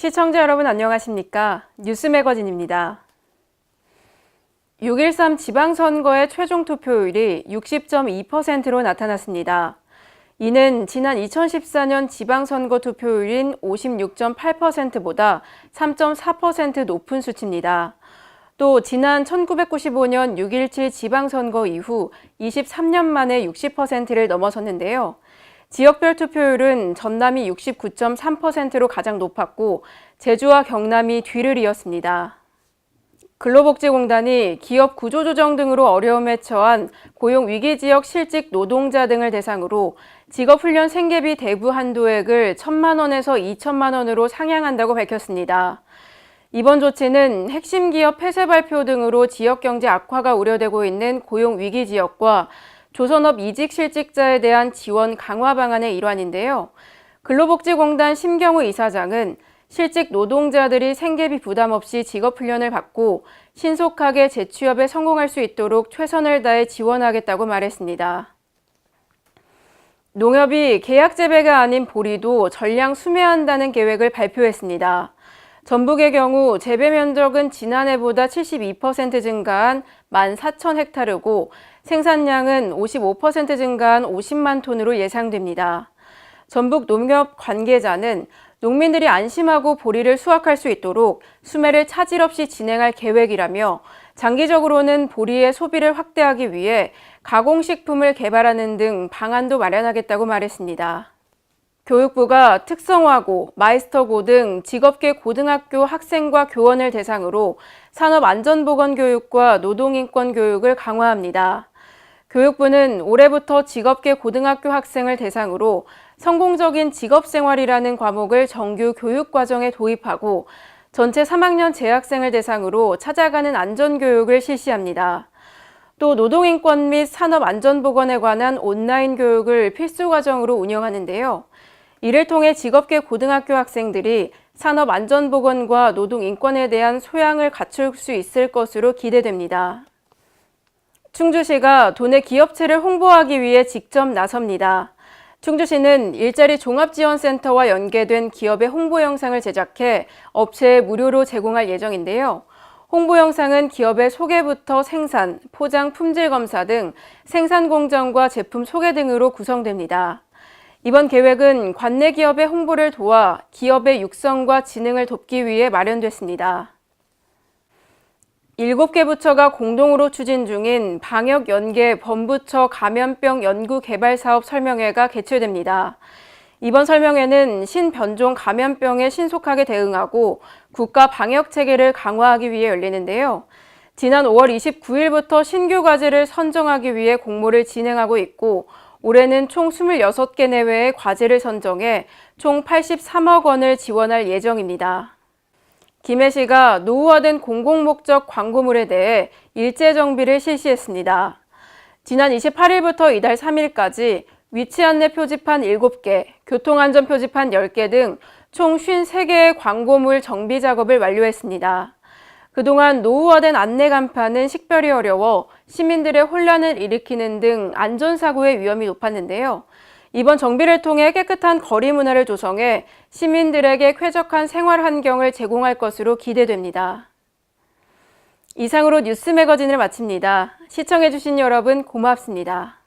시청자 여러분 안녕하십니까? 뉴스 매거진입니다. 6.13 지방선거의 최종 투표율이 60.2%로 나타났습니다. 이는 지난 2014년 지방선거 투표율인 56.8%보다 3.4% 높은 수치입니다. 또 지난 1995년 6.17 지방선거 이후 23년 만에 60%를 넘어섰는데요. 지역별 투표율은 전남이 69.3%로 가장 높았고 제주와 경남이 뒤를 이었습니다. 근로복지공단이 기업 구조조정 등으로 어려움에 처한 고용위기지역 실직 노동자 등을 대상으로 직업훈련 생계비 대부 한도액을 1,000만 원에서 2,000만 원으로 상향한다고 밝혔습니다. 이번 조치는 핵심 기업 폐쇄 발표 등으로 지역 경제 악화가 우려되고 있는 고용위기지역과 조선업 이직 실직자에 대한 지원 강화 방안의 일환인데요. 근로복지공단 심경우 이사장은 실직 노동자들이 생계비 부담 없이 직업훈련을 받고 신속하게 재취업에 성공할 수 있도록 최선을 다해 지원하겠다고 말했습니다. 농협이 계약 재배가 아닌 보리도 전량 수매한다는 계획을 발표했습니다. 전북의 경우 재배 면적은 지난해보다 72% 증가한 14,000헥타르고 생산량은 55% 증가한 50만 톤으로 예상됩니다. 전북 농협 관계자는 농민들이 안심하고 보리를 수확할 수 있도록 수매를 차질 없이 진행할 계획이라며 장기적으로는 보리의 소비를 확대하기 위해 가공식품을 개발하는 등 방안도 마련하겠다고 말했습니다. 교육부가 특성화고, 마이스터고 등 직업계 고등학교 학생과 교원을 대상으로 산업안전보건교육과 노동인권교육을 강화합니다. 교육부는 올해부터 직업계 고등학교 학생을 대상으로 성공적인 직업생활이라는 과목을 정규 교육과정에 도입하고 전체 3학년 재학생을 대상으로 찾아가는 안전교육을 실시합니다. 또 노동인권 및 산업안전보건에 관한 온라인 교육을 필수과정으로 운영하는데요. 이를 통해 직업계 고등학교 학생들이 산업안전보건과 노동인권에 대한 소양을 갖출 수 있을 것으로 기대됩니다. 충주시가 도내 기업체를 홍보하기 위해 직접 나섭니다. 충주시는 일자리 종합지원센터와 연계된 기업의 홍보 영상을 제작해 업체에 무료로 제공할 예정인데요. 홍보 영상은 기업의 소개부터 생산, 포장, 품질 검사 등 생산 공정과 제품 소개 등으로 구성됩니다. 이번 계획은 관내 기업의 홍보를 도와 기업의 육성과 진흥을 돕기 위해 마련됐습니다. 7개 부처가 공동으로 추진 중인 방역연계 범부처 감염병 연구개발사업 설명회가 개최됩니다. 이번 설명회는 신변종 감염병에 신속하게 대응하고 국가 방역체계를 강화하기 위해 열리는데요. 지난 5월 29일부터 신규 과제를 선정하기 위해 공모를 진행하고 있고 올해는 총 26개 내외의 과제를 선정해 총 83억 원을 지원할 예정입니다. 김해시가 노후화된 공공목적 광고물에 대해 일제 정비를 실시했습니다. 지난 28일부터 이달 3일까지 위치 안내 표지판 7개, 교통안전 표지판 10개 등 총 53개의 광고물 정비 작업을 완료했습니다. 그동안 노후화된 안내 간판은 식별이 어려워 시민들의 혼란을 일으키는 등 안전사고의 위험이 높았는데요. 이번 정비를 통해 깨끗한 거리 문화를 조성해 시민들에게 쾌적한 생활 환경을 제공할 것으로 기대됩니다. 이상으로 뉴스 매거진을 마칩니다. 시청해주신 여러분 고맙습니다.